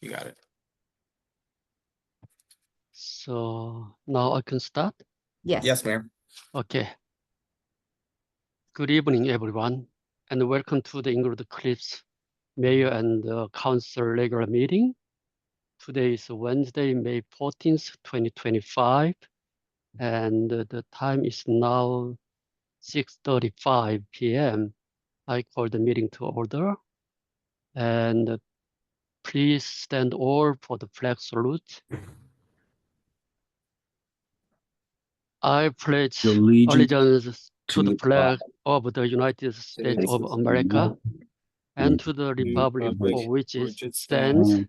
You got it. So now I can start? Yes. Yes, Mayor. Okay. Good evening, everyone, and welcome to the Englewood Cliffs Mayor and Council regular meeting. Today is Wednesday, May 14th, 2025, and the time is now 6:35 p.m. I call the meeting to order, and please stand all for the flag salute. I pledge allegiance to the flag of the United States of America and to the republic for which it stands,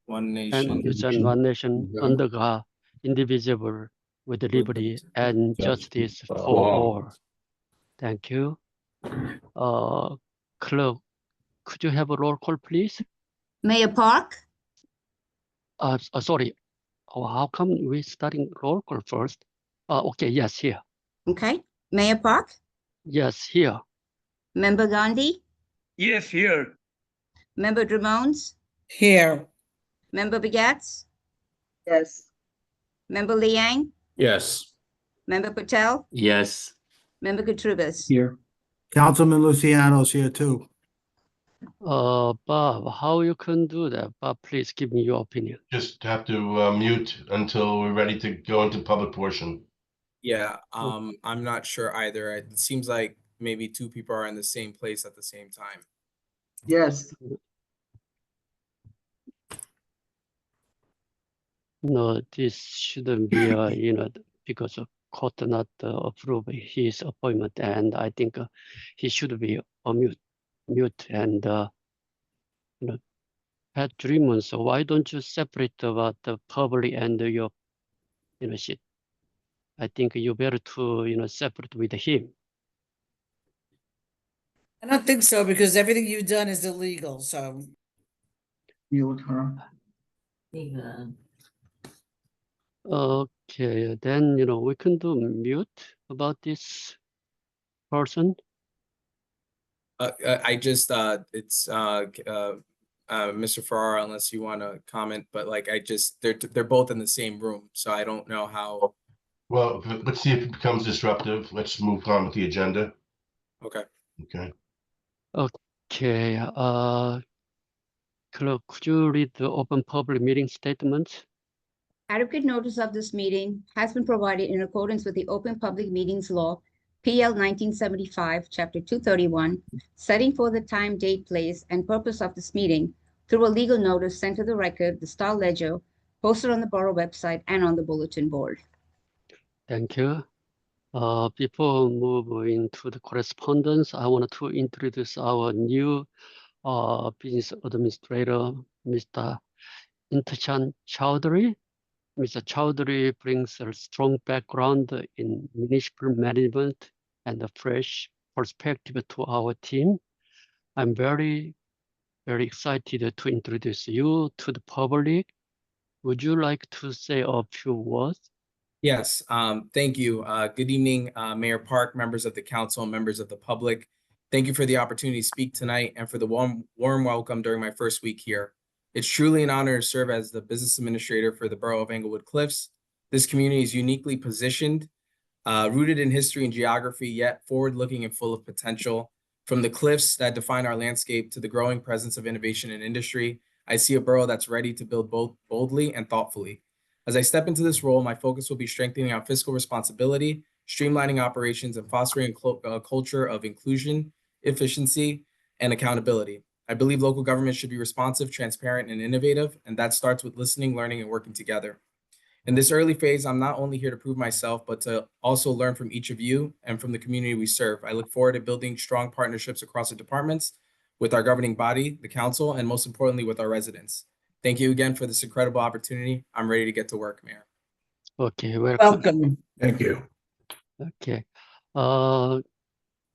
one and nation, one nation under God, indivisible, with liberty and justice for all. Thank you. Clerk, could you have a roll call, please? Mayor Park, Sorry. Oh, how come we starting roll call first? Okay, yes, here. okay. Mayor Park, Yes, here. Member Gandhi, Yes, here. Member Dramones, Here. Member Begats, Yes. Member Liang, yes. Member Patel, Yes. Member Katrubis. Here. Councilman Luciano's here too. Bob, how you can do that? Bob, please give me your opinion. Just have to mute until we're ready to go into public portion. Yeah, I'm not sure either. It seems like maybe two people are in the same place at the same time. Yes. No, this shouldn't be, because of court not approve his appointment, and I think he should be mute, and Pat Dreamon. So why don't you separate about the public and your, shit? I think you better to, separate with him. I don't think so, because everything you've done is illegal, so. Mute her. Yeah. Okay, then, we can do mute about this person. I just it's Mr. Ferrara, unless you want to comment, but like they're both in the same room, so I don't know how. Well, let's see if it becomes disruptive. Let's move on with the agenda. Okay. Okay. Okay, Clerk, could you read the open public meeting statement? Adequate notice of this meeting has been provided in accordance with the Open Public Meetings Law, PL 1975, Chapter 231, setting for the time, date, place, and purpose of this meeting through a legal notice sent to the record, the Star Ledger, posted on the borough website and on the bulletin board. Thank you. Before moving into the correspondence, I wanted to introduce our new business administrator, Mr. Intishan Chowdhury. Mr. Chowdhury brings a strong background in municipal management and a fresh perspective to our team. I'm very, very excited to introduce you to the public. Would you like to say a few words? Yes. Thank you. Good evening, Mayor Park, members of the council, members of the public. Thank you for the opportunity to speak tonight and for the warm welcome during my first week here. It's truly an honor to serve as the business administrator for the borough of Englewood Cliffs. This community is uniquely positioned, rooted in history and geography, yet forward-looking and full of potential. From the cliffs that define our landscape to the growing presence of innovation in industry, I see a borough that's ready to build both boldly and thoughtfully. As I step into this role, my focus will be strengthening our fiscal responsibility, streamlining operations, and fostering a culture of inclusion, efficiency, and accountability. I believe local government should be responsive, transparent, and innovative, and that starts with listening, learning, and working together. In this early phase, I'm not only here to prove myself, but to also learn from each of you and from the community we serve. I look forward to building strong partnerships across the departments, with our governing body, the council, and most importantly, with our residents. Thank you again for this incredible opportunity. I'm ready to get to work, Mayor. Okay, welcome. Welcome. Thank you. Okay.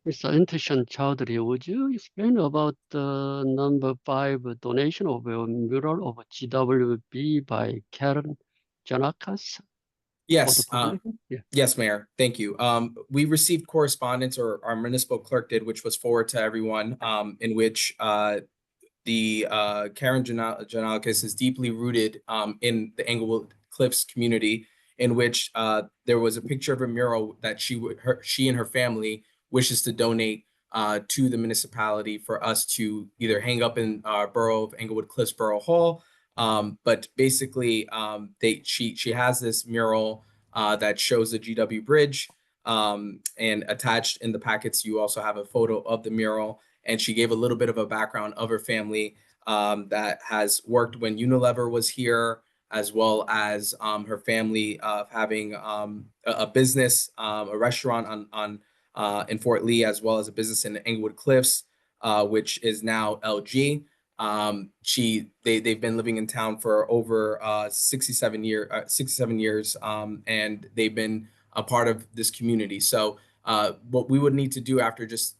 Mr. Intishan Chowdhury, would you explain about the number 5 donation of a mural of GWB by Karen Janakas? Yes. Yeah. Yes, Mayor. Thank you. We received correspondence, or our municipal clerk did, which was forwarded to everyone, in which Karen Janalikis is deeply rooted in the Englewood Cliffs community, in which there was a picture of a mural that she and her family wishes to donate to the municipality for us to either hang up in our borough of Englewood Cliffs Borough Hall. But basically, she has this mural that shows the GW Bridge, and attached in the packets, you also have a photo of the mural. And she gave a little bit of a background of her family that has worked when Unilever was here, as well as her family having a business, a restaurant in Fort Lee, as well as a business in the Englewood Cliffs, which is now LG. They've been living in town for over 67 years, and they've been a part of this community. So what we would need to do after just,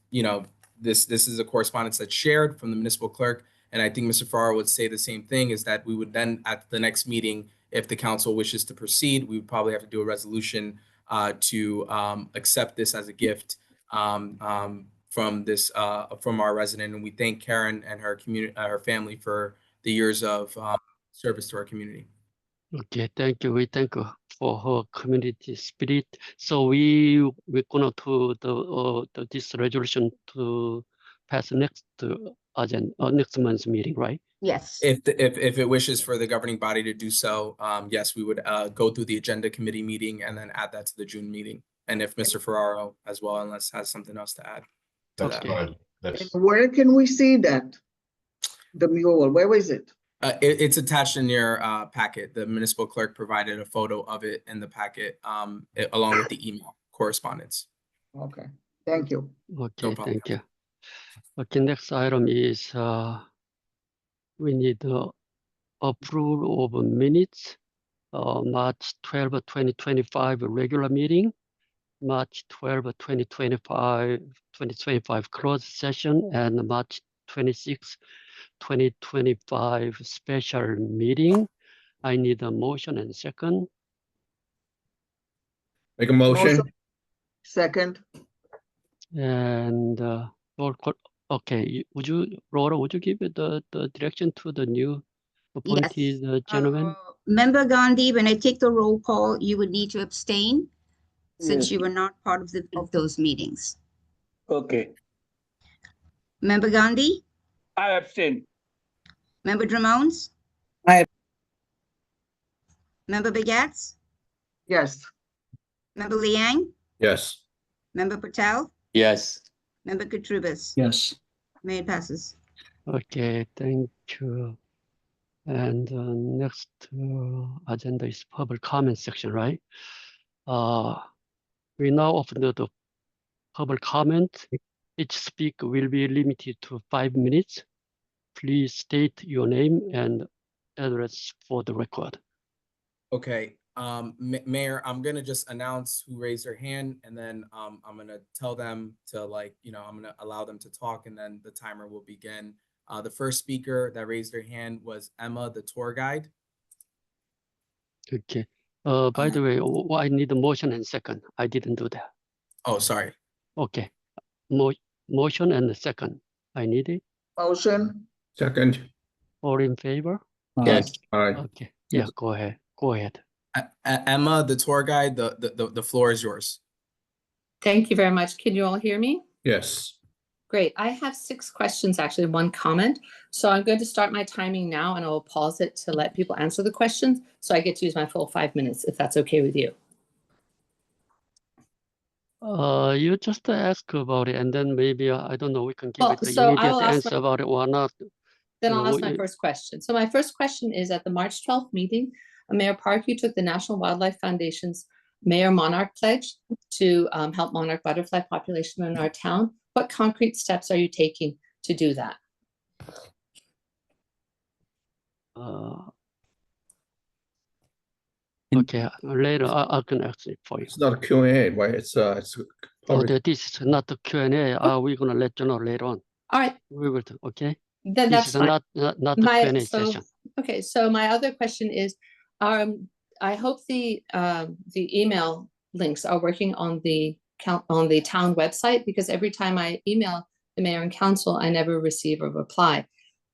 this is a correspondence that's shared from the municipal clerk, and I think Mr. Farrar would say the same thing, is that we would then, at the next meeting, if the council wishes to proceed, we would probably have to do a resolution to accept this as a gift from our resident. And we thank Karen and her family for the years of service to our community. Okay, thank you. We thank you for her community spirit. So we're gonna do this resolution to pass next agenda, next month's meeting, right? Yes. If it wishes for the governing body to do so, yes, we would go through the agenda committee meeting and then add that to the June meeting. And if Mr. Ferraro as well, unless has something else to add. That's Okay. fine. That's, Where can we see that? The mural, where is it? It's attached in your packet. The municipal clerk provided a photo of it in the packet, along with the email correspondence. Okay, thank you. Okay, problem. thank you. Okay, next item is we need approval of minutes, March 12, 2025 regular meeting, March 12, 2025 closed session, and March 26, 2025 special meeting. I need a motion and second. Make a motion. Second, And roll call. Okay, Laura, would you give it the direction to the new appointed gentleman? Member Gandhi, when I take the roll call, you would need to abstain since Yes. you were not part of those meetings. Okay, Member Gandhi, I abstain. Member Dramones? I- Member Begats? yes. Member Liang? Yes. Member Patel? Yes. Member Katrubis? Yes. Mayor passes. Okay, thank you. And next agenda is public comment section, right? We now open the public comment. Each speaker will be limited to 5 minutes. Please state your name and address for the record. Okay, Mayor, I'm gonna just announce who raised their hand, and then I'm gonna tell them to, I'm gonna allow them to talk, and then the timer will begin. The first speaker that raised their hand was Emma, the tour guide. Okay. By the way, I need a motion and second. I didn't do that. Oh, sorry. Okay. Motion and a second. I need it. Motion, Second. All in favor? Yes. Aye. Okay. Yeah, go ahead. Go ahead. Emma, the tour guide, the floor is yours. Thank you very much. Can you all hear me? Yes. Great. I have 6 questions, actually, 1 comment. So I'm going to start my timing now, and I will pause it to let people answer the questions. So I get to use my full 5 minutes, if that's okay with you. You just ask about it, and then maybe I don't know. We can give Well, it the so I immediate will ask answer about it or not. Then You I'll know, ask my first question. So my first question is, at the March 12th meeting, Mayor Park, you took the National Wildlife Foundation's Mayor Monarch Pledge to help monarch butterfly population in our town. What concrete steps are you taking to do that? Okay, later I can ask it for you. It's not a Q&A, right? It's public. This is not the Q&A. We're gonna let you know later on. All right, We will. Okay. then This that's is fine. not the Q&A session. Okay, so my other question is, I hope the email links are working on the town website, because every time I email the mayor and council, I never receive a reply.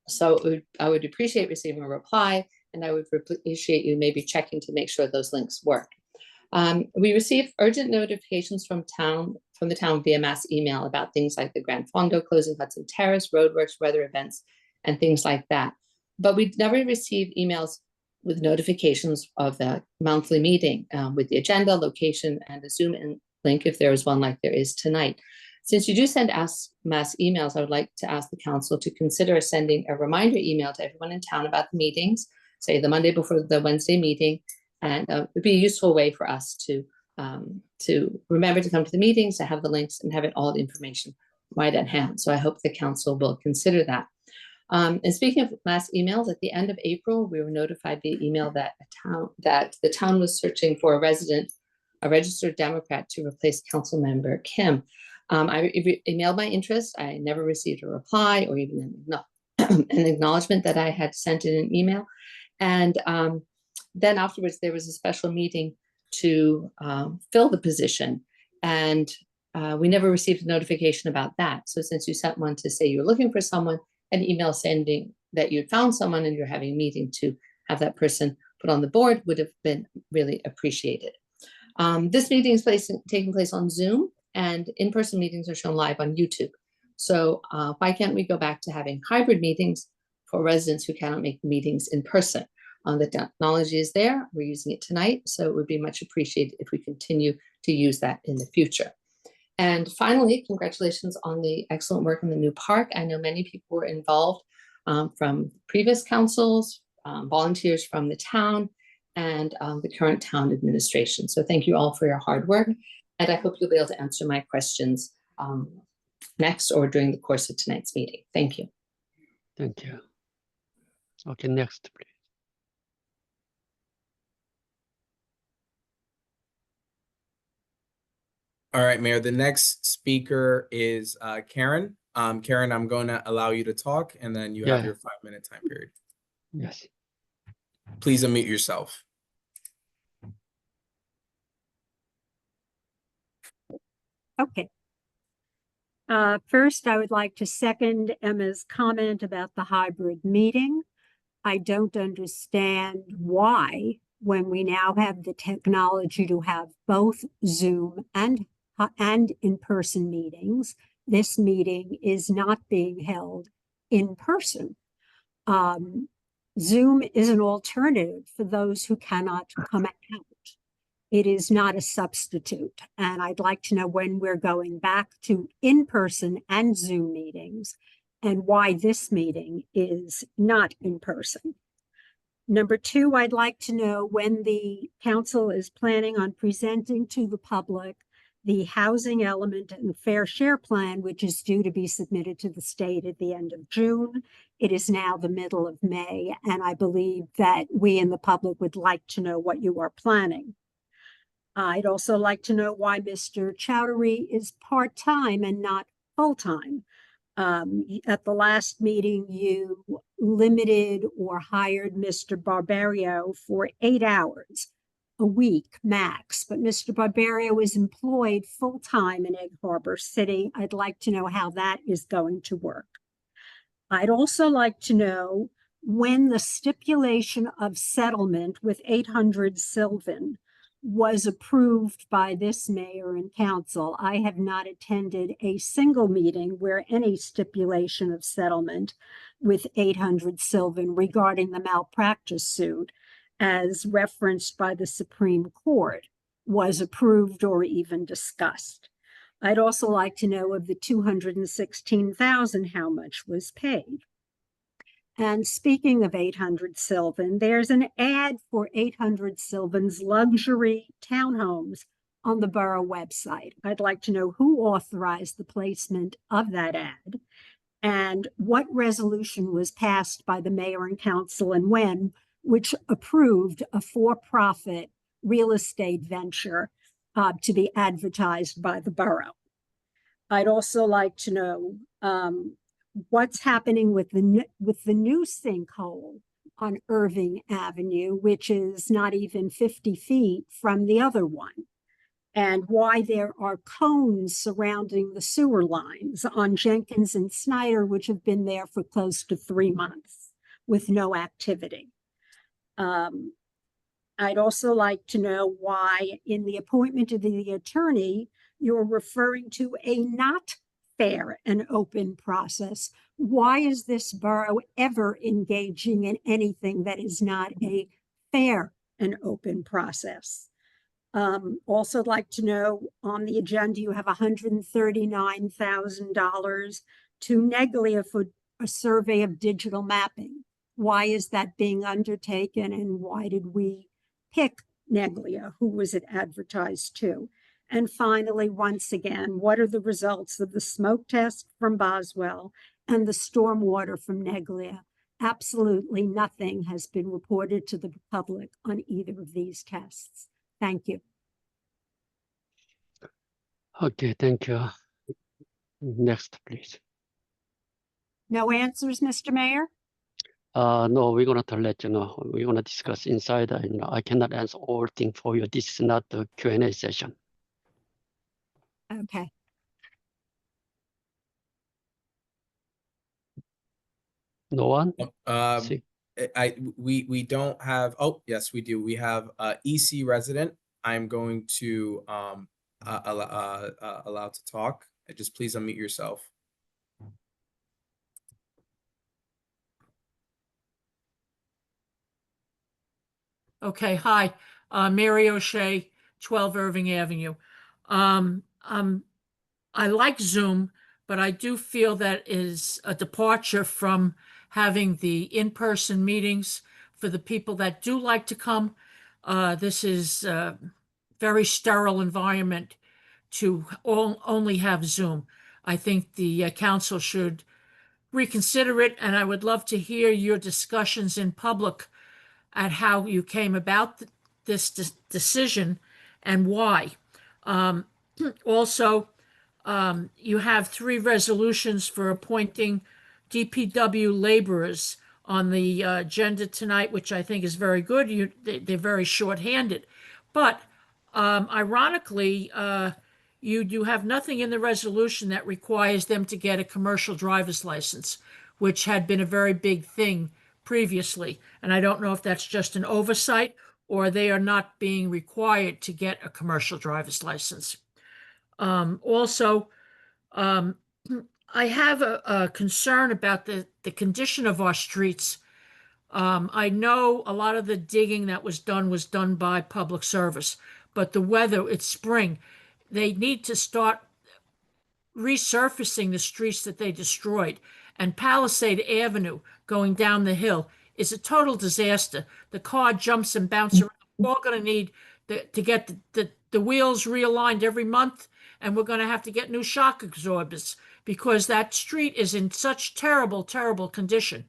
So I would appreciate receiving a reply, and I would appreciate you maybe checking to make sure those links work. We received urgent notifications from the town via mass email about things like the Grand Fondo closing Hudson Terrace, roadworks, weather events, and things like that. But we never received emails with notifications of the monthly meeting with the agenda, location, and a Zoom link if there is one like there is tonight. Since you do send us mass emails, I would like to ask the council to consider sending a reminder email to everyone in town about the meetings, say the Monday before the Wednesday meeting, and it would be a useful way for us to remember to come to the meetings, to have the links, and have it all the information right at hand. So I hope the council will consider that. And speaking of mass emails, at the end of April, we were notified via email that the town was searching for a registered Democrat to replace council member Kim. I emailed my interest. I never received a reply or even an acknowledgement that I had sent in an email. And then afterwards, there was a special meeting to fill the position. And we never received a notification about that. So since you sent one to say you're looking for someone, an email sending that you'd found someone and you're having a meeting to have that person put on the board would have been really appreciated. This meeting is taking place on Zoom, and in-person meetings are shown live on YouTube. So why can't we go back to having hybrid meetings for residents who cannot make meetings in person? The technology is there, we're using it tonight, so it would be much appreciated if we continue to use that in the future. And finally, congratulations on the excellent work in the new park. I know many people were involved from previous councils, volunteers from the town, and the current town administration. So thank you all for your hard work. And I hope you'll be able to answer my questions next or during the course of tonight's meeting. Thank you. Thank you. Okay, next, please. All right, Mayor, the next speaker is Karen. Karen, I'm going to allow you to talk, and then you have your 5-minute time period. Yes. Please unmute yourself. Okay. First, I would like to second Emma's comment about the hybrid meeting. I don't understand why, when we now have the technology to have both Zoom and in-person meetings, this meeting is not being held in person. Zoom is an alternative for those who cannot come out. It is not a substitute. And I'd like to know when we're going back to in-person and Zoom meetings and why this meeting is not in person. Number two, I'd like to know when the council is planning on presenting to the public the housing element and fair share plan, which is due to be submitted to the state at the end of June. It is now the middle of May, and I believe that we in the public would like to know what you are planning. I'd also like to know why Mr. Chowdhury is part-time and not full-time. At the last meeting, you limited or hired Mr. Barbario for 8 hours a week max, but Mr. Barbario is employed full-time in Egg Harbor City. I'd like to know how that is going to work. I'd also like to know when the stipulation of settlement with 800 Sylvan was approved by this mayor and council. I have not attended a single meeting where any stipulation of settlement with 800 Sylvan regarding the malpractice suit, as referenced by the Supreme Court, was approved or even discussed. I'd also like to know of the $216,000, how much was paid. And speaking of 800 Sylvan, there's an ad for 800 Sylvan's luxury townhomes on the borough website. I'd like to know who authorized the placement of that ad and what resolution was passed by the mayor and council and when, which approved a for-profit real estate venture to be advertised by the borough. I'd also like to know what's happening with the new sinkhole on Irving Avenue, which is not even 50 feet from the other one. and why there are cones surrounding the sewer lines on Jenkins and Snyder, which have been there for close to 3 months with no activity. I'd also like to know why in the appointment of the attorney, you're referring to a not fair and open process. Why is this borough ever engaging in anything that is not a fair and open process? Also like to know, on the agenda, you have $139,000 to Neglia for a survey of digital mapping. Why is that being undertaken, and why did we pick Neglia? Who was it advertised to? And finally, once again, what are the results of the smoke test from Boswell and the stormwater from Neglia? Absolutely nothing has been reported to the public on either of these tests. Thank you. Okay, thank you. Next, please. No answers, Mr. Mayor? No, we're gonna let you know. We're gonna discuss inside. I cannot answer all things for you. This is not the Q&A session. Okay. No one? Um, we don't have, oh, yes, we do. We have EC resident. I'm going to allow to talk. Just please unmute yourself. Okay, hi, Mary O'Shea, 12 Irving Avenue. I like Zoom, but I do feel that is a departure from having the in-person meetings for the people that do like to come. This is a very sterile environment to only have Zoom. I think the council should reconsider it, and I would love to hear your discussions in public at how you came about this decision and why. Also, you have 3 resolutions for appointing DPW laborers on the agenda tonight, which I think is very good. They're very short-handed. But ironically, you have nothing in the resolution that requires them to get a commercial driver's license, which had been a very big thing previously. And I don't know if that's just an oversight or they are not being required to get a commercial driver's license. Also, I have a concern about the condition of our streets. I know a lot of the digging that was done by public service, but the weather, it's spring. They need to start resurfacing the streets that they destroyed. And Palisade Avenue going down the hill is a total disaster. The car jumps and bounces around. We're all going to need to get the wheels realigned every month, and we're going to have to get new shock absorbers because that street is in such terrible, terrible condition.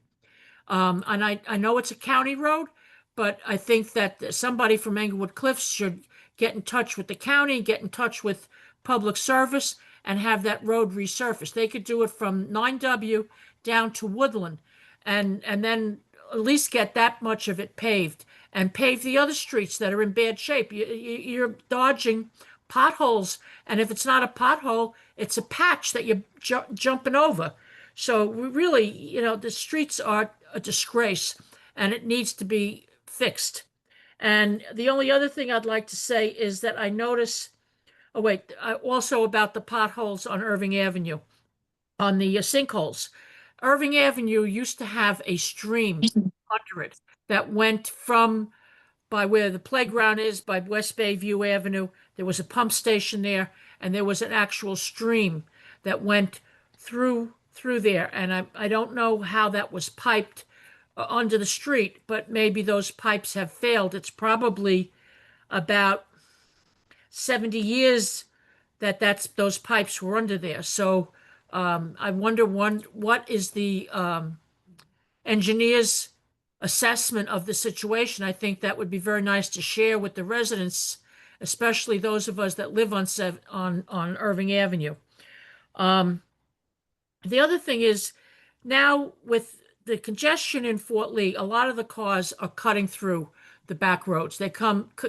And I know it's a county road, but I think that somebody from Englewood Cliffs should get in touch with the county, get in touch with public service, and have that road resurfaced. They could do it from 9W down to Woodland, and then at least get that much of it paved, and pave the other streets that are in bad shape. You're dodging potholes, and if it's not a pothole, it's a patch that you're jumping over. So we really, the streets are a disgrace, and it needs to be fixed. And the only other thing I'd like to say is that I notice, also about the potholes on Irving Avenue, on the sinkholes. Irving Avenue used to have a stream under it that went from by where the playground is, by West Bayview Avenue. There was a pump station there, and there was an actual stream that went through there. And I don't know how that was piped under the street, but maybe those pipes have failed. It's probably about 70 years that those pipes were under there. So I wonder, what is the engineer's assessment of the situation? I think that would be very nice to share with the residents, especially those of us that live on Irving Avenue. The other thing is, now with the congestion in Fort Lee, a lot of the cars are cutting through the back roads. They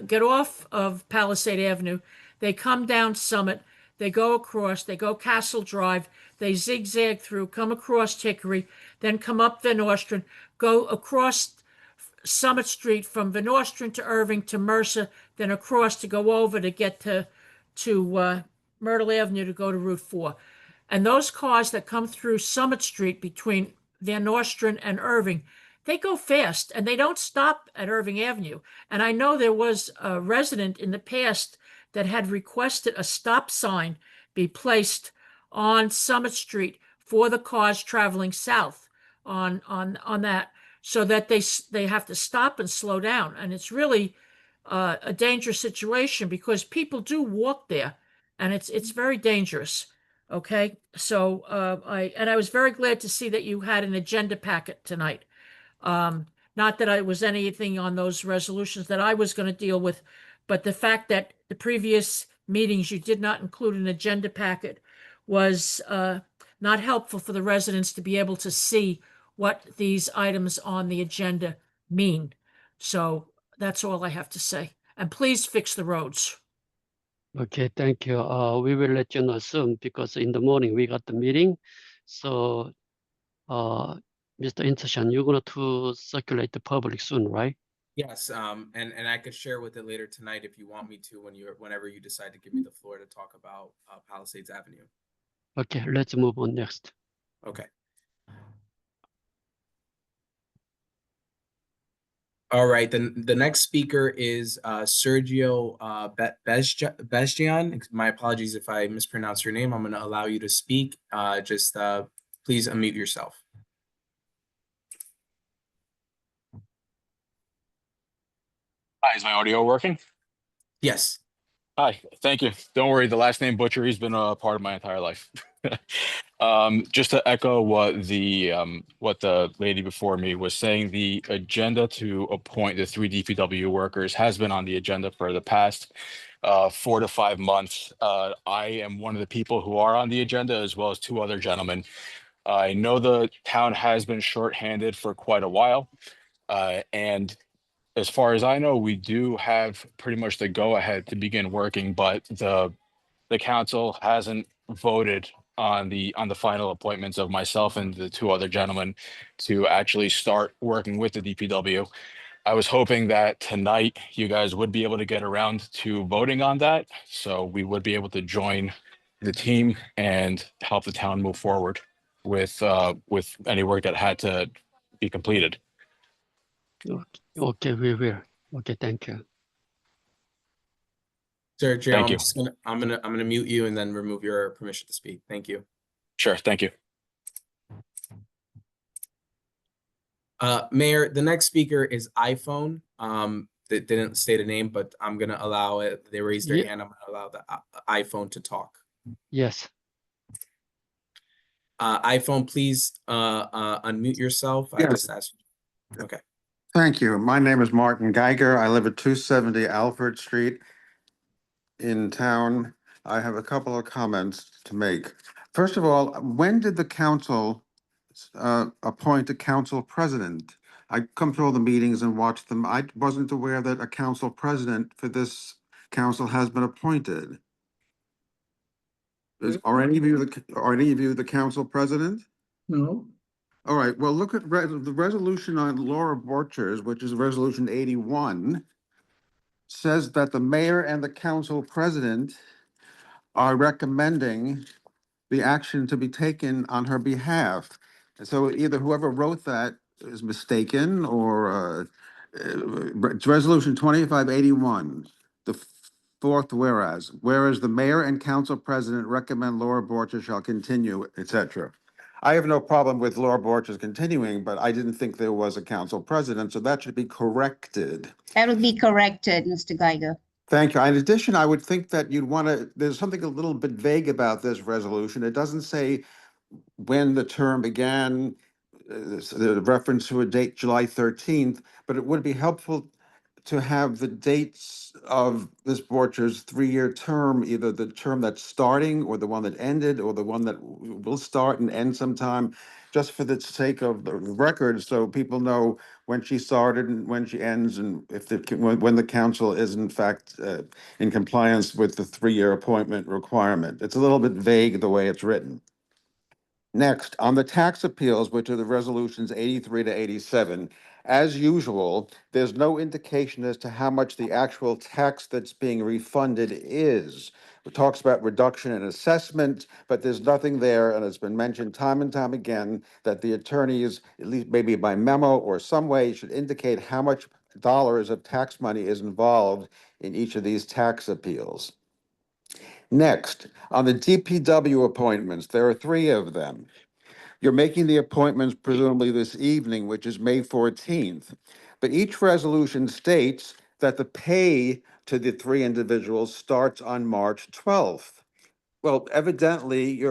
get off of Palisade Avenue, They come down Summit, they go across, they go Castle Drive, they zigzag through, come across Hickory, then come up Van Nostrand, go across Summit Street from Van Nostrand to Irving to Mercer, then across to go over to get to Myrtle Avenue to go to Route 4. And those cars that come through Summit Street between Van Nostrand and Irving, they go fast and they don't stop at Irving Avenue. And I know there was a resident in the past that had requested a stop sign be placed on Summit Street for the cars traveling south on that, so that they have to stop and slow down. And it's really a dangerous situation because people do walk there, and it's very dangerous. Okay, so I was very glad to see that you had an agenda packet tonight. Not that I was anything on those resolutions that I was going to deal with, but the fact that the previous meetings you did not include an agenda packet was not helpful for the residents to be able to see what these items on the agenda mean. So that's all I have to say. And please fix the roads. Okay, thank you. We will let you know soon because in the morning we got the meeting. So, Mr. Intershan, you're going to circulate the public soon, right? Yes, and I could share with it later tonight if you want me to whenever you decide to give me the floor to talk about Palisades Avenue. Okay, let's move on next. Okay. All right, then the next speaker is Sergio Bestian. My apologies if I mispronounce your name. I'm going to allow you to speak. Just please unmute yourself. Hi, is my audio working? Yes. Hi, thank you. Don't worry, the last name Butcher, he's been a part of my entire life. Just to echo what the lady before me was saying, the agenda to appoint the 3 DPW workers has been on the agenda for the past 4 to 5 months. I am one of the people who are on the agenda, as well as 2 other gentlemen. I know the town has been shorthanded for quite a while, and as far as I know, we do have pretty much the go-ahead to begin working, but the council hasn't voted on the final appointments of myself and the 2 other gentlemen to actually start working with the DPW. I was hoping that tonight you guys would be able to get around to voting on that, so we would be able to join the team and help the town move forward with any work that had to be completed. Okay, we will. Okay, thank you. Sergio, Thank you. I'm gonna mute you and then remove your permission to speak. Thank you. Sure, thank you. Mayor, the next speaker is iPhone. That didn't state a name, but I'm gonna allow it. They raised their hand. I'm gonna allow the iPhone to talk. Yes. iPhone, please unmute yourself. I Yes. just asked you. Okay. Thank you. My name is Martin Geiger. I live at 270 Alfred Street in town. I have a couple of comments to make. First of all, when did the council appoint a council president? I come to all the meetings and watch them. I wasn't aware that a council president for this council has been appointed. Are any of you the council president? No. All right, well, look at the resolution on Laura Borchers, which is Resolution 81, says that the mayor and the council president are recommending the action to be taken on her behalf. And so either whoever wrote that is mistaken or it's Resolution 2581, the 4th whereas the mayor and council president recommend Laura Borchers shall continue, etc. I have no problem with Laura Borchers continuing, but I didn't think there was a council president, so that should be corrected. That would be corrected, Mr. Geiger. Thank you. In addition, I would think that you'd want to, there's something a little bit vague about this resolution. It doesn't say when the term began, the reference to a date, July 13th, but it would be helpful to have the dates of this Borchers' 3-year term, either the term that's starting or the one that ended or the one that will start and end sometime. just for the sake of the record, so people know when she started and when she ends, and if when the council is in fact in compliance with the 3-year appointment requirement. It's a little bit vague the way it's written. Next, on the tax appeals, which are the resolutions 83 to 87, as usual, there's no indication as to how much the actual tax that's being refunded is. It talks about reduction in assessment, but there's nothing there, and it's been mentioned time and time again that the attorneys, at least maybe by memo or some way, should indicate how much dollars of tax money is involved in each of these tax appeals. Next, on the DPW appointments, there are 3 of them. You're making the appointments presumably this evening, which is May 14th. But each resolution states that the pay to the 3 individuals starts on March 12th. Well, evidently,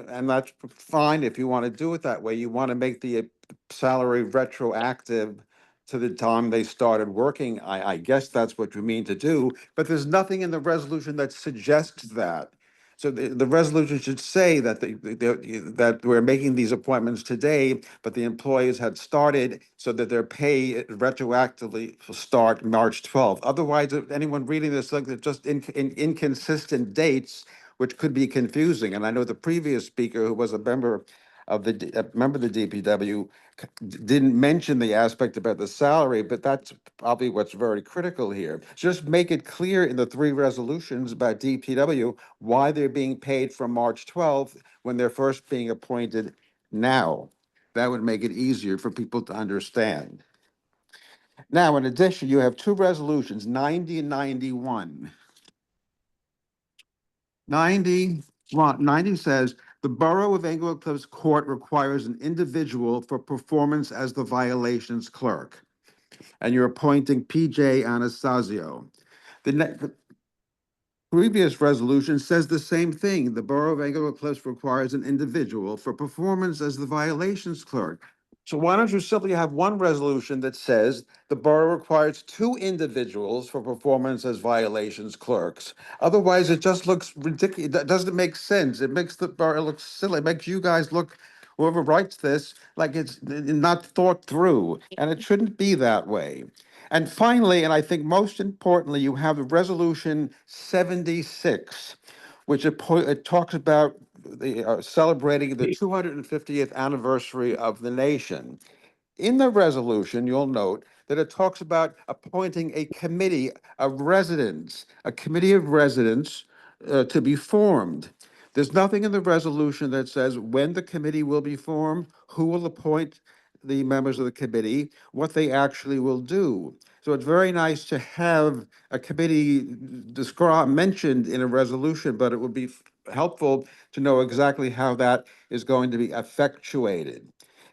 and that's fine if you want to do it that way. You want to make the salary retroactive to the time they started working. I guess that's what you mean to do, but there's nothing in the resolution that suggests that. So the resolution should say that that we're making these appointments today, but the employees had started so that their pay retroactively will start March 12th. Otherwise, if anyone reading this, like, they're just inconsistent dates, which could be confusing. And I know the previous speaker, who was a member of the DPW, didn't mention the aspect about the salary, but that's probably what's very critical here. Just make it clear in the 3 resolutions about DPW why they're being paid from March 12th when they're first being appointed now. That would make it easier for people to understand. Now, in addition, you have 2 resolutions, 90 and 91. 90 says, the Borough of Englewood Cliffs Court requires an individual for performance as the violations clerk. And you're appointing PJ Anastasio. The previous resolution says the same thing. The Borough of Englewood Cliffs requires an individual for performance as the violations clerk. So why don't you simply have one resolution that says the borough requires 2 individuals for performance as violations clerks? Otherwise, it just looks ridiculous. That doesn't make sense. It makes the borough look silly. It makes you guys look, whoever writes this, like it's not thought through, and it shouldn't be that way. And finally, and I think most importantly, you have the resolution 76, which it talks about celebrating the 250th anniversary of the nation. In the resolution, you'll note that it talks about appointing a committee of residents, to be formed. There's nothing in the resolution that says when the committee will be formed, who will appoint the members of the committee, what they actually will do. So it's very nice to have a committee mentioned in a resolution, but it would be helpful to know exactly how that is going to be effectuated.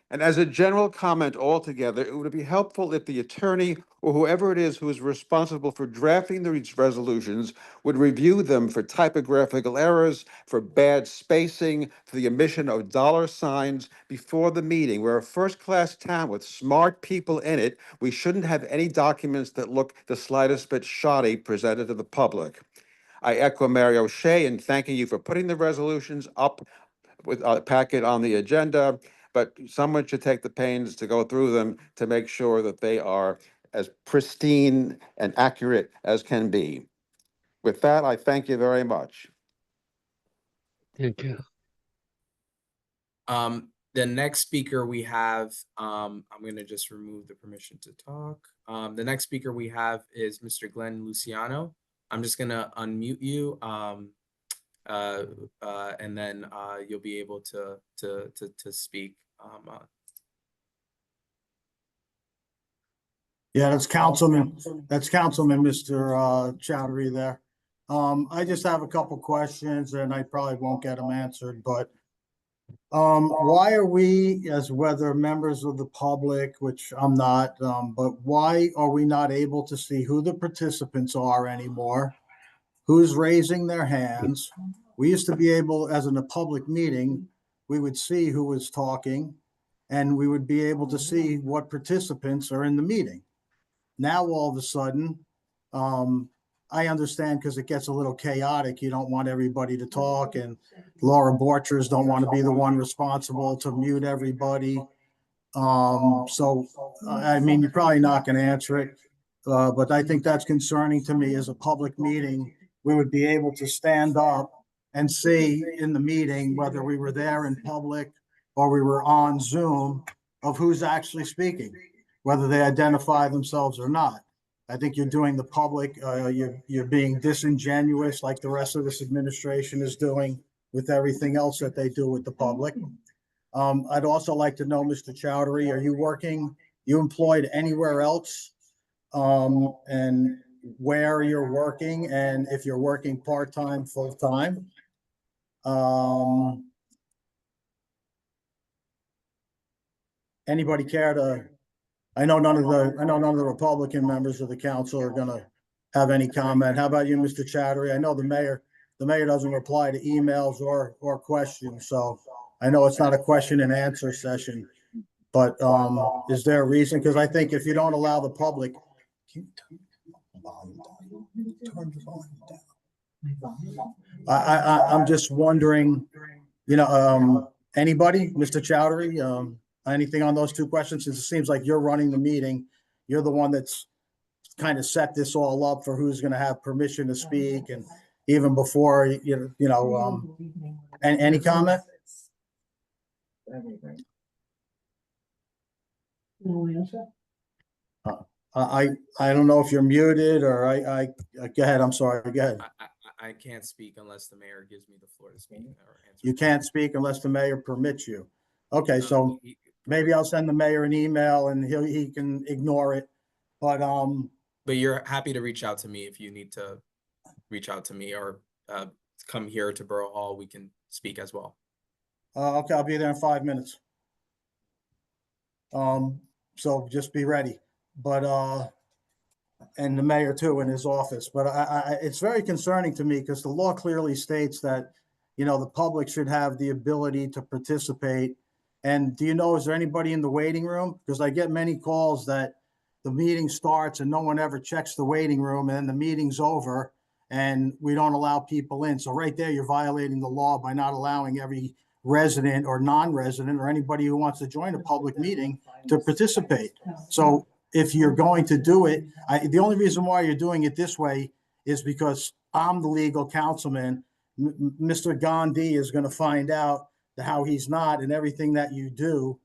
And as a general comment altogether, it would be helpful if the attorney or whoever it is who is responsible for drafting these resolutions would review them for typographical errors, for bad spacing, for the omission of dollar signs before the meeting. We're a first-class town with smart people in it. We shouldn't have any documents that look the slightest bit shoddy presented to the public. I echo Mary O'Shea in thanking you for putting the resolutions up with a packet on the agenda, but someone should take the pains to go through them to make sure that they are as pristine and accurate as can be. With that, I thank you very much. Thank you. The next speaker we have, I'm going to just remove the permission to talk. The next speaker we have is Mr. Glenn Luciano. I'm just going to unmute you, and then you'll be able to speak. Yeah, that's Councilman Mr. Chowdhury there. I just have a couple questions and I probably won't get them answered, but why are we, as whether members of the public, which I'm not, but why are we not able to see who the participants are anymore? Who's raising their hands? We used to be able, as in a public meeting, we would see who was talking and we would be able to see what participants are in the meeting. Now, all of a sudden, I understand because it gets a little chaotic. You don't want everybody to talk, and Laura Borchers don't want to be the one responsible to mute everybody. So, I mean, you're probably not going to answer it, but I think that's concerning to me as a public meeting. We would be able to stand up and see in the meeting, whether we were there in public or we were on Zoom, of who's actually speaking, whether they identify themselves or not. I think you're doing the public, you're being disingenuous like the rest of this administration is doing with everything else that they do with the public. I'd also like to know, Mr. Chowdhury, are you employed anywhere else? And where you're working, and if you're working part-time, full-time? Anybody care to, I know none of the Republican members of the council are gonna have any comment. How about you, Mr. Chowdhury? I know the mayor doesn't reply to emails or questions, so I know it's not a question and answer session. But is there a reason? Because I think if you don't allow the public. I'm just wondering, anybody, Mr. Chowdhury, anything on those two questions? Since it seems like you're running the meeting, you're the one that's kind of set this all up for who's going to have permission to speak, and even before, any comment? I don't know if you're muted or go ahead. I'm sorry. Go ahead. I can't speak unless the mayor gives me the floor to speak or answer. You can't speak unless the mayor permits you. Okay, so maybe I'll send the mayor an email and he can ignore it. But you're happy to reach out to me if you need to reach out to me, or come here to Borough Hall. We can speak as well. Okay, I'll be there in 5 minutes. So just be ready. But and the mayor too in his office. But it's very concerning to me because the law clearly states that, the public should have the ability to participate. And do you know, is there anybody in the waiting room? Because I get many calls that the meeting starts and no one ever checks the waiting room, and then the meeting's over and we don't allow people in. So right there, you're violating the law by not allowing every resident or non-resident or anybody who wants to join a public meeting to participate. So if you're going to do it, the only reason why you're doing it this way is because I'm the legal councilman. Mr. Gandhi is going to find out how he's not, and everything that you do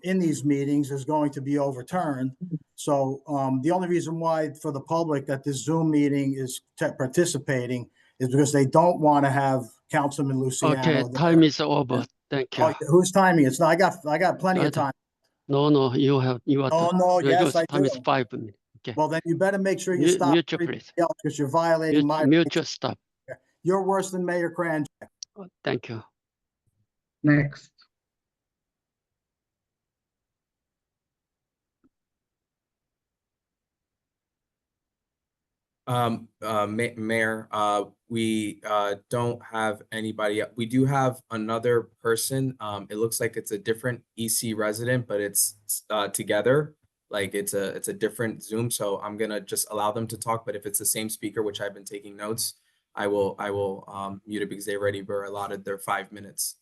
in these meetings is going to be overturned. So the only reason why for the public that this Zoom meeting is participating is because they don't want to have Councilman Luciano. Okay, time is over. Thank you. Oh, who's timing it? No, I got plenty of time. No, you are. Oh, no, yes, I time do. is 5 minutes. Okay. Well, then you better make sure you stop Mute your please. because you're violating my. Mute your stop. You're worse than Mayor Kranjak. Thank you. Next. Mayor, we don't have anybody yet. We do have another person. It looks like it's a different EC resident, but it's together. Like it's a different Zoom. So I'm gonna just allow them to talk. But if it's the same speaker, which I've been taking notes, I will mute it because they already were allotted their 5 minutes.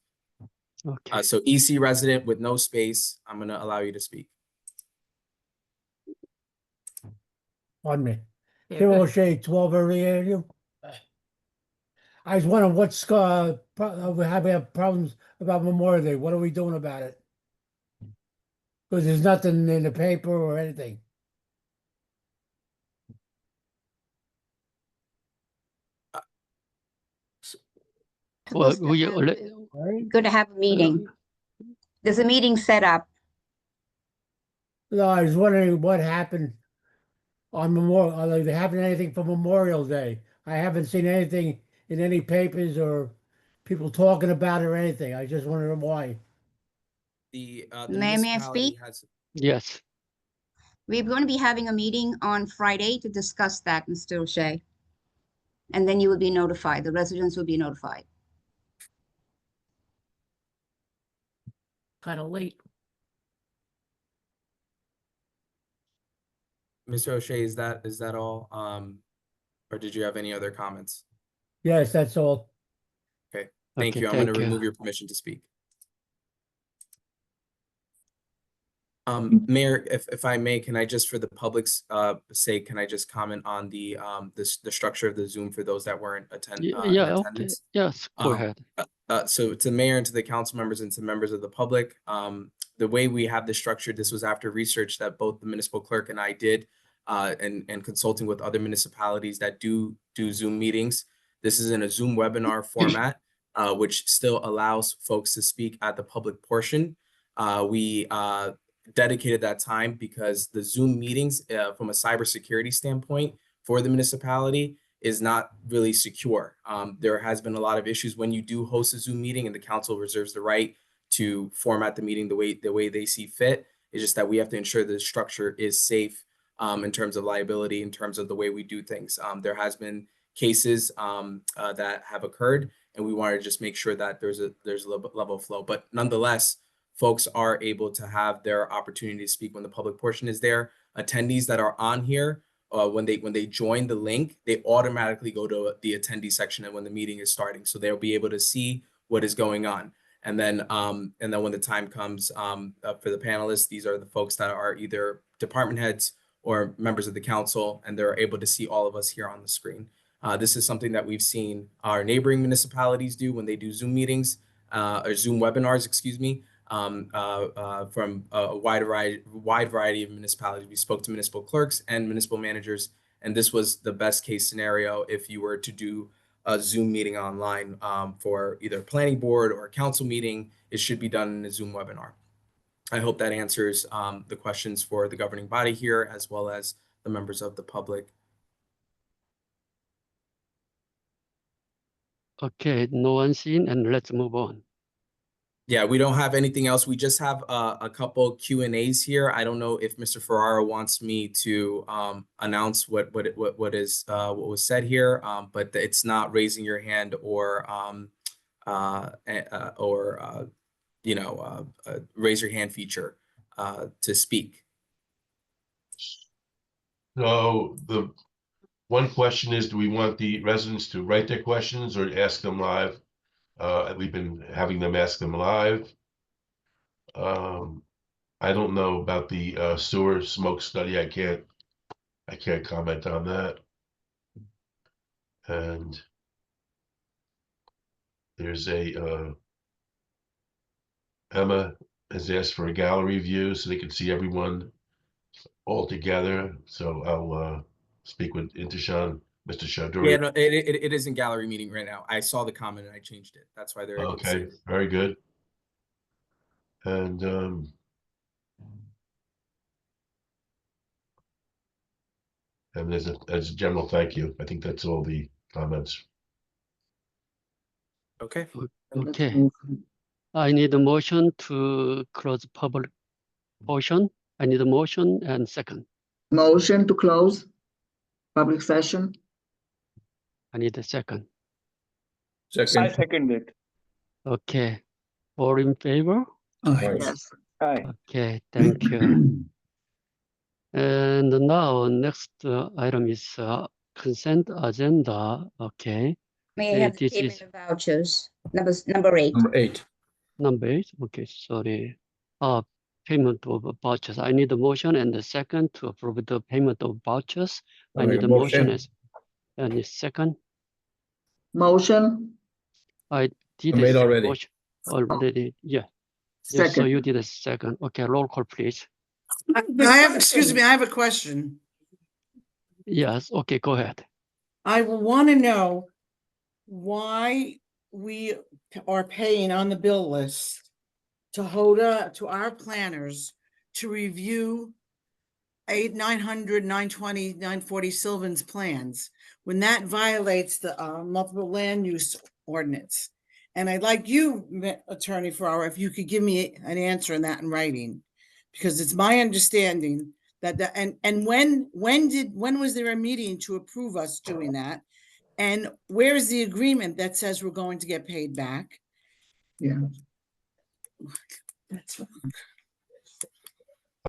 Okay. So EC resident with no space, I'm gonna allow you to speak. Pardon me. Yeah, Tim go ahead. O'Shea, 12 Early Avenue. I was wondering what's we have problems about Memorial Day. What are we doing about it? Because there's nothing in the paper or anything. Well, Good to have a meeting. There's a meeting set up. No, I was wondering what happened on Memorial. Like, there happened anything for Memorial Day? I haven't seen anything in any papers or people talking about it or anything. I just wonder why. The May I municipality speak? has. Yes. We're going to be having a meeting on Friday to discuss that, Mr. O'Shea. And then you will be notified. The residents will be notified. Kind of late. Mr. O'Shea, is that all? Or did you have any other comments? Yes, that's all. Okay, thank Okay, you. I'm going to thank you. remove your permission to speak. Mayor, if I may, can I just, for the public's sake, can I just comment on the structure of the Zoom for those that weren't in Yeah, okay. attendance? Yes, go ahead. So to the mayor and to the council members and to members of the public, the way we have this structured, this was after research that both the municipal clerk and I did, and consulting with other municipalities that do Zoom meetings. This is in a Zoom webinar format, which still allows folks to speak at the public portion. We dedicated that time because the Zoom meetings, from a cybersecurity standpoint for the municipality, is not really secure. There has been a lot of issues when you do host a Zoom meeting, and the council reserves the right to format the meeting the way they see fit. It's just that we have to ensure the structure is safe, in terms of liability, in terms of the way we do things. There has been cases that have occurred, and we want to just make sure that there's a level of flow. But nonetheless, folks are able to have their opportunity to speak when the public portion is there. Attendees that are on here, when they join the link, they automatically go to the attendee section and when the meeting is starting, so they'll be able to see what is going on. And then when the time comes for the panelists, these are the folks that are either department heads or members of the council, and they're able to see all of us here on the screen. This is something that we've seen our neighboring municipalities do when they do Zoom meetings, or Zoom webinars, excuse me. From a wide variety of municipalities. We spoke to municipal clerks and municipal managers, and this was the best case scenario if you were to do a Zoom meeting online, for either planning board or a council meeting. It should be done in a Zoom webinar. I hope that answers the questions for the governing body here, as well as the members of the public. Okay, no one's in, and let's move on. Yeah, we don't have anything else. We just have a couple Q&As here. I don't know if Mr. Ferraro wants me to announce what was said here, but it's not raising your hand or raise your hand feature to speak. So the one question is, do we want the residents to write their questions or ask them live? We've been having them ask them live. I don't know about the sewer smoke study. I can't comment on that. And there's Emma has asked for a gallery view so they can see everyone all together. So I'll speak with Intishan, Mr. Chaudhuri. Yeah, no, it is in gallery meeting right now. I saw the comment and I changed it. That's why they're able to see Okay, it. very good. And as a general thank you, I think that's all the comments. Okay. Okay. I need a motion to close public portion. I need a motion and second. Motion to close public session. I need a second. I Second. second it. Okay. All in favor? Aye. Yes. Aye. Okay, thank you. And now next item is consent agenda. Okay. May I have the This payment is of vouchers, number 8. Number 8. number 8. Okay, sorry. Payment of vouchers. I need a motion and a second to approve the payment of vouchers. I I'll make need a a motion motion. and a second. Motion. I did I made a already. motion already. Yeah. Yes, so Second. you did a second. Okay, roll call, please. Excuse me, I have a question. Yes, okay, go ahead. I want to know why we are paying on the bill list to Hoda, to our planners to review 900, 920, 940 Sylvan's plans, when that violates the multiple land use ordinance. And I'd like you, Attorney Ferraro, if you could give me an answer on that in writing, because it's my understanding that when was there a meeting to approve us doing that? And where's the agreement that says we're going to get paid back? Yeah. That's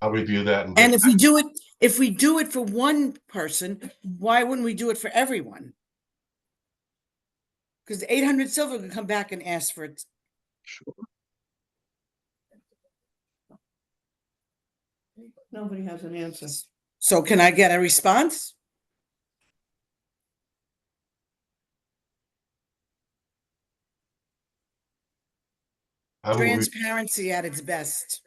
I'll review that. And if we do it, If we do it for one person, why wouldn't we do it for everyone? Because 800 Silver can come back and ask for it. Nobody has an answer. So can I get a response? I will re- Transparency at its best.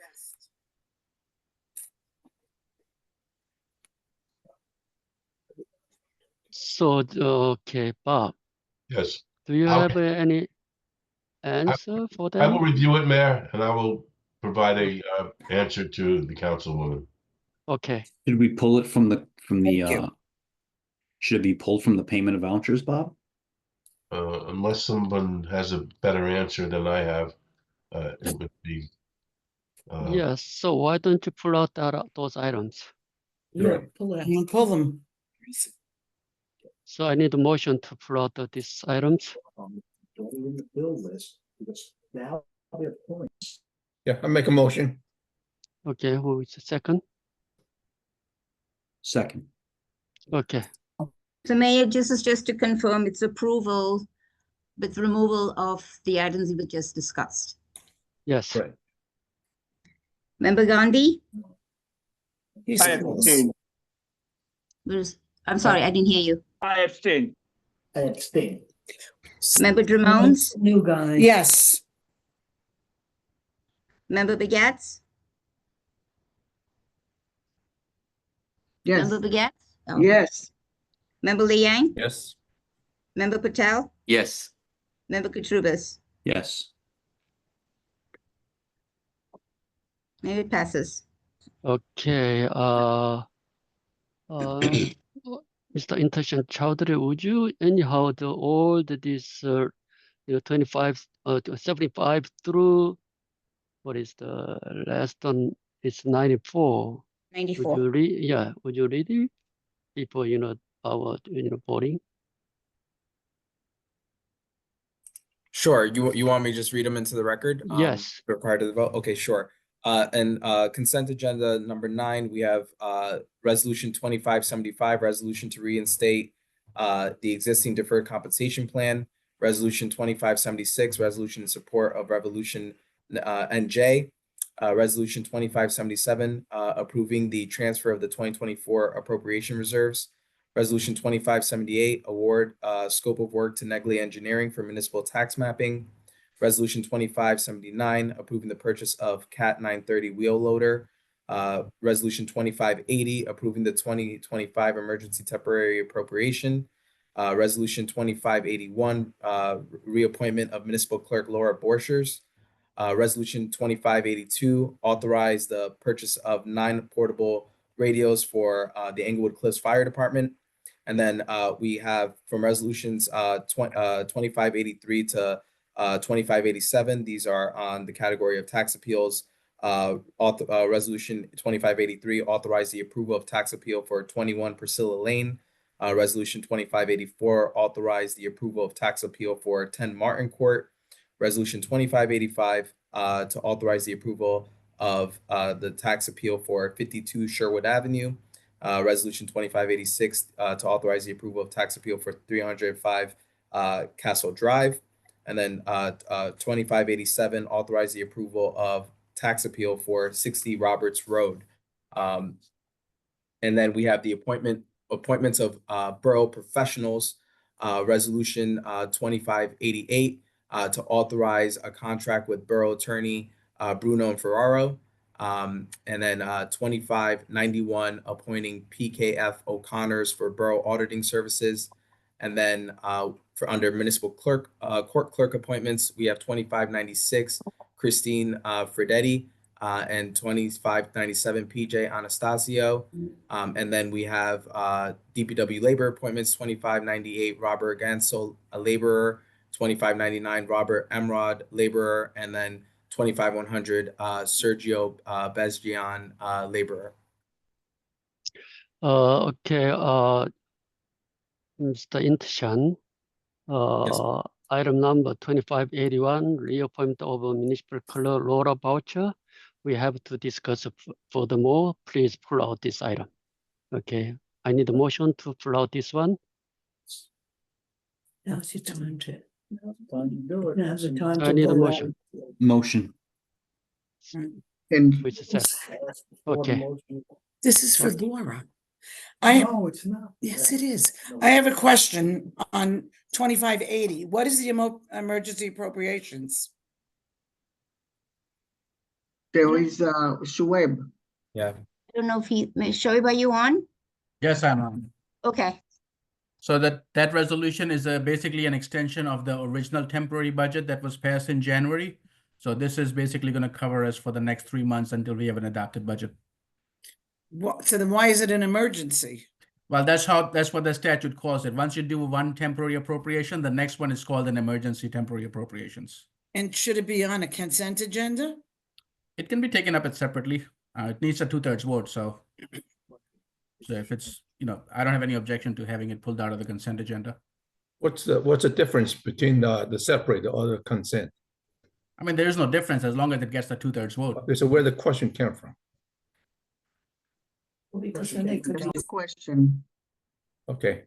So, okay, Bob, yes. do you I'll- have any answer for I will them? review it, Mayor, and I will provide a answer to the councilwoman. Okay. Did we pull it from the Thank you. should it be pulled from the payment of vouchers, Bob? Unless someone has a better answer than I have, it would be. Yes, so why don't you pull out those items? Yeah, pull it. I'm gonna pull them. So I need a motion to pull out these items. In the bill list, because now they're points. Yeah, I make a motion. Okay, who is the second? Second. Okay, So Mayor, this is just to confirm its approval with removal of the items we just discussed. yes. Right. Member Gandhi? He's I abstain. I'm sorry, I didn't hear you. I abstain. I abstain. Member Dromones? New guy. Yes. Member Begats? Yes, Member Begats? Oh. yes, Member Liang? Yes. Member Patel? Yes. Member Katrubis? Yes. Mayor, it passes. Okay, Mr. Intershan Chowdhury, would you anyhow do all this 25, 75 through what is the last one? It's 94. 94. Would you read? Yeah, would you read it before our voting? Sure. You want me to just read them into the record? Yes. Prior to the vote? Okay, sure. And consent agenda number 9, we have resolution 2575, resolution to reinstate the existing deferred compensation plan, resolution 2576, resolution in support of Revolution NJ, resolution 2577, approving the transfer of the 2024 appropriation reserves, resolution 2578, award scope of work to Negley Engineering for municipal tax mapping, resolution 2579, approving the purchase of CAT 930 wheel loader, resolution 2580, approving the 2025 emergency temporary appropriation, resolution 2581, reappointment of municipal clerk Laura Borchers, resolution 2582, authorize the purchase of 9 portable radios for the Englewood Cliffs Fire Department. And then we have from resolutions 2583 to 2587. These are on the category of tax appeals. Resolution 2583, authorize the approval of tax appeal for 21 Priscilla Lane. Resolution 2584, authorize the approval of tax appeal for 10 Martin Court. Resolution 2585, to authorize the approval of the tax appeal for 52 Sherwood Avenue. Resolution 2586, to authorize the approval of tax appeal for 305 Castle Drive. And then 2587, authorize the approval of tax appeal for 60 Roberts Road. And then we have the appointments of borough professionals. Resolution 2588, to authorize a contract with borough attorney Bruno and Ferraro. And then 2591, appointing PKF O'Connors for borough auditing services. And then for under municipal clerk, court clerk appointments, we have 2596, Christine Fredetti, and 2597, PJ Anastasio. And then we have DPW labor appointments, 2598, Robert Gansel, a laborer, 2599, Robert Emrod, laborer, and then 25100, Sergio Bezgian, laborer. Okay, Mr. Intershan, item number 2581, reappointment of a municipal clerk Laura Boucher. We have to discuss furthermore. Please pull out this item. Okay, I need a motion to pull out this one. Now's your time to. Do it. Now's the time I to need a vote motion. Motion. And Which is that? Okay. This is for Okay. Laura. No, it's not. Yes, it is. I have a question on 2580. What is the emergency appropriations? there is Shuaib. Yeah. I don't know if Shoaib, are you on? Yes, I'm on. Okay, So that resolution is basically an extension of the original temporary budget that was passed in January. So this is basically going to cover us for the next 3 months until we have an adopted budget. So then why is it an emergency? Well, that's what the statute calls it. Once you do one temporary appropriation, the next one is called an emergency temporary appropriations. And should it be on a consent agenda? It can be taken up separately. It needs a 2/3 vote. So if it's, I don't have any objection to having it pulled out of the consent agenda. What's the difference between the separate or the consent? I mean, there is no difference as long as it gets the 2/3 vote. Okay, so where the question came from? Because then they could. That's the question. Okay.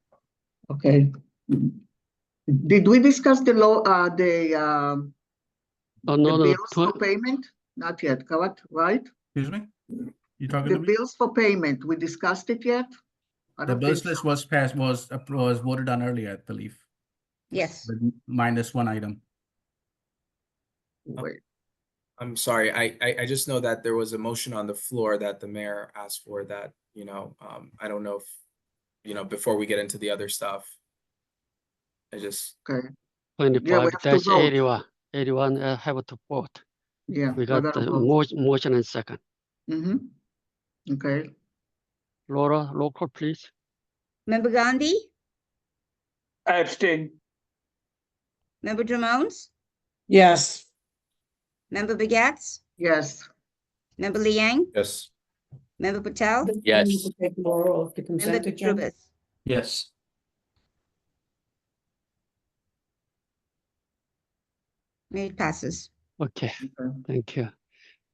Okay. Did we discuss the law, Oh, the no, bills for payment? Not yet, correct, right? Excuse me? You talking The to me? bills for payment, we discussed it yet? I The don't bills think list so. was passed, was voted on earlier, I believe. yes. With minus one item. Wait, I'm sorry. I just know that there was a motion on the floor that the mayor asked for that, I don't know if, before we get into the other stuff. I just, okay, 25 have to dash vote. 81. 81 have to vote. yeah. We got the motion and second. Mm-hmm. Okay, Laura, roll call, please. Member Gandhi, I abstain. Member Dromounts, Yes. Member Begats, yes, Member Liang, Yes. Member Patel, Yes. We need to take Laura off the Member consent agenda. Trubus. Yes. It passes. Okay, okay. thank you.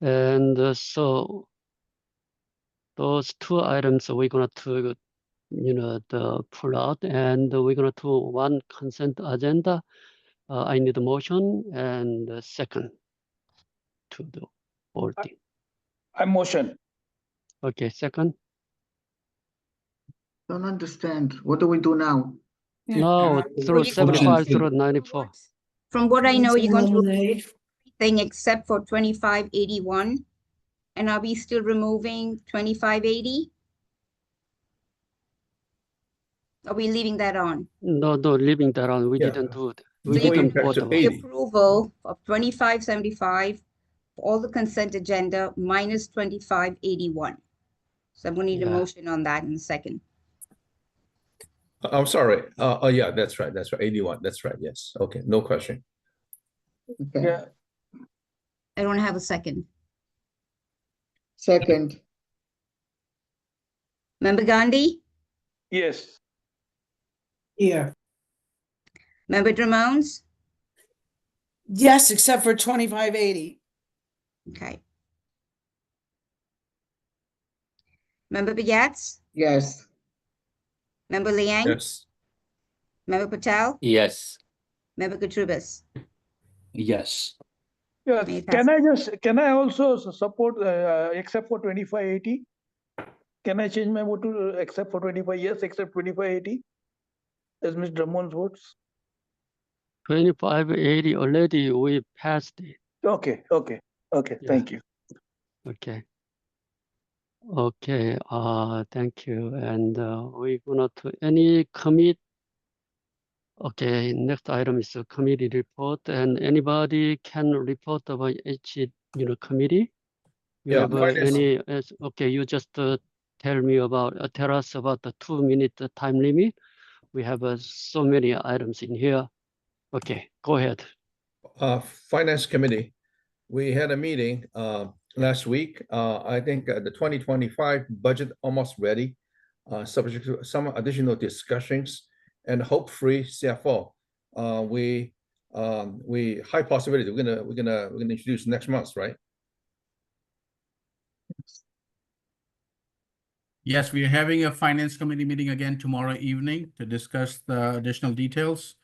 And so those two items we're gonna to, the pull out, and we're gonna do one consent agenda. I need a motion and a second to the voting. I motion. Okay, second. Don't understand. What do we do now? No, through you- 75 through 94. From what I know, you're going to Nominate. remove everything except for 2581. And are we still removing 2580? Are we leaving that on? No, leaving that on. We Yeah. didn't do it. So We you're going didn't back vote to about The 80. it. approval of 2575, all the consent agenda minus 2581. So I'm going to need a Yeah. motion on that in a second. I'm sorry. Oh, yeah, that's right. That's right. 81. That's right. Yes. Okay. No question. Okay, Yeah. I don't have a second. second, Member Gandhi, Yes. Here. Member Dromounts, Yes, except for 2580. okay. Member Begats, yes, Member Liang, Yes. Member Patel, Yes. Member Katrubis. Yes. Yeah. May it pass. Can I also support except for 2580? Can I change my vote to except for 25 yes, except 2580? As Ms. Drummond's votes? 2580 already we passed it. Okay, Yeah. thank you. Okay. Okay, thank you. And we're gonna to any commit. Okay, next item is a committee report, and anybody can report about each, committee. You Yeah, have finance. okay, you just tell us about the 2-minute time limit. We have so many items in here. Okay, go ahead. Finance Committee, we had a meeting last week. I think the 2025 budget almost ready, subject to some additional discussions, and hopefully CFO. We high possibility we're gonna introduce next month, right? Yes, we are having a finance committee meeting again tomorrow evening to discuss the additional details.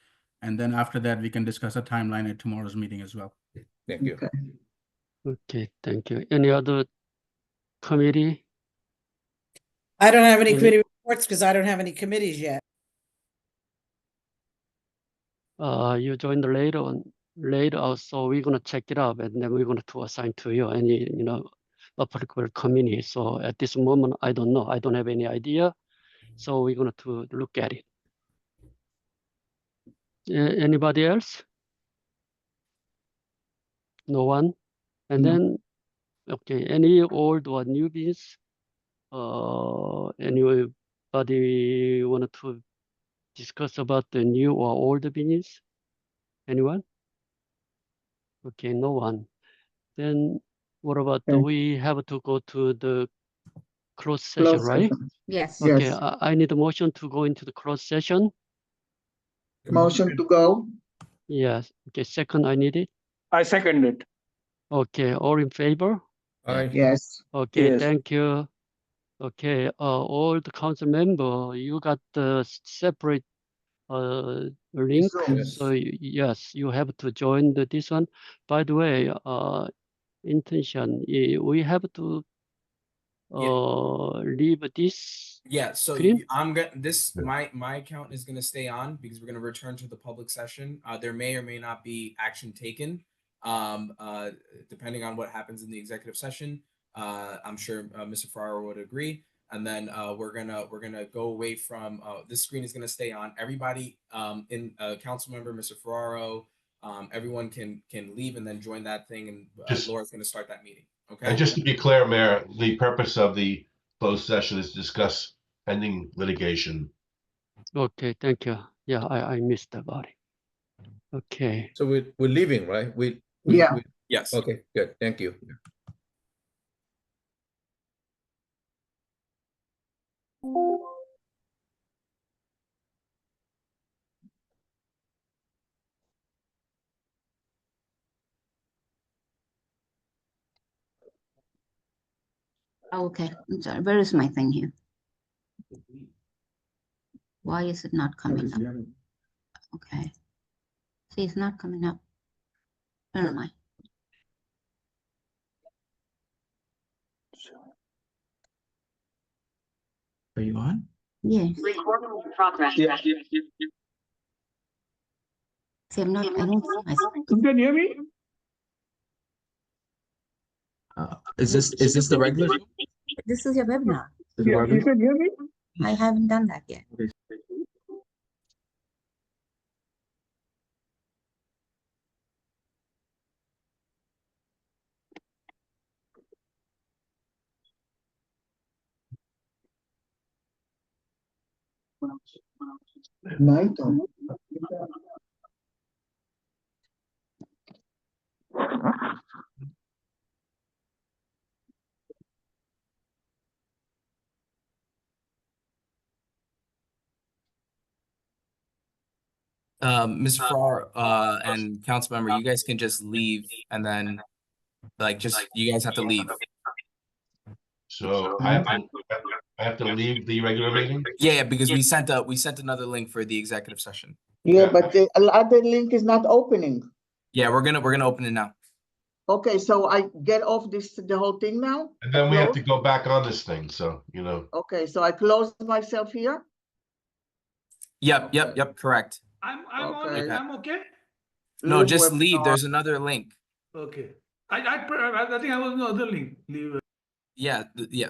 And then after that, we can discuss a timeline at tomorrow's meeting as well. Thank you. Okay. Okay, thank you. Any other committee? I don't have any Any- committee reports because I don't have any committees yet. You joined later, so we're gonna check it out and then we're gonna to assign to you any, a particular committee. So at this moment, I don't know. I don't have any idea. So we're gonna to look at it. Anybody else? No one? And No. then, okay, any old or new business? Anybody wanted to discuss about the new or old business? Anyone? Okay, no one. Then what about Okay. we have to go to the closed session, Close right? session. Yes. Okay, Yes. I need a motion to go into the closed session. Motion to go. Yes. Okay, second, I need it. I second it. Okay, all in favor? Aye. Yes. Okay, Yes. thank you. Okay, all the council member, you got the separate link. Zoom. So yes, you have to join this one. By the way, intention, we have to leave this Yeah, so screen. I'm gonna my account is gonna stay on because we're gonna return to the public session. There may or may not be action taken, depending on what happens in the executive session. I'm sure Mr. Farrar would agree. And then we're gonna go away from this screen is gonna stay on. Everybody in council member, Mr. Ferraro, everyone can leave and then join that thing, and Laura's gonna start that meeting. Okay. And just to be clear, Mayor, the purpose of the closed session is to discuss pending litigation. Okay, thank you. Yeah, I missed about it. Okay. So we're leaving, right? Yeah. Yes. Okay, good. Thank you. Oh, okay, I'm sorry. Where is my thing here? Why is it not coming up? Okay. See, it's not coming up. Where am I? Are you on? Yeah. Recording in progress. Yeah. See, I don't see myself. You can hear me? Is this the regular? This is your webinar. Yeah, you can hear me? I haven't done that yet. My turn. Mr. Farrar and council member, you guys can just leave and then you guys have to leave. So I have to leave the regular meeting? Yeah, because we sent another link for the executive session. Yeah, but the other link is not opening. Yeah, we're gonna open it now. Okay, so I get off the whole thing now? And then we have to go back on this thing, so, Okay, so I close myself here? Yep, correct. I'm on Okay. it. I'm okay. No, Leave just webinar. leave. There's another link. Okay. I think I was on the other link. Leave. Yeah, yeah.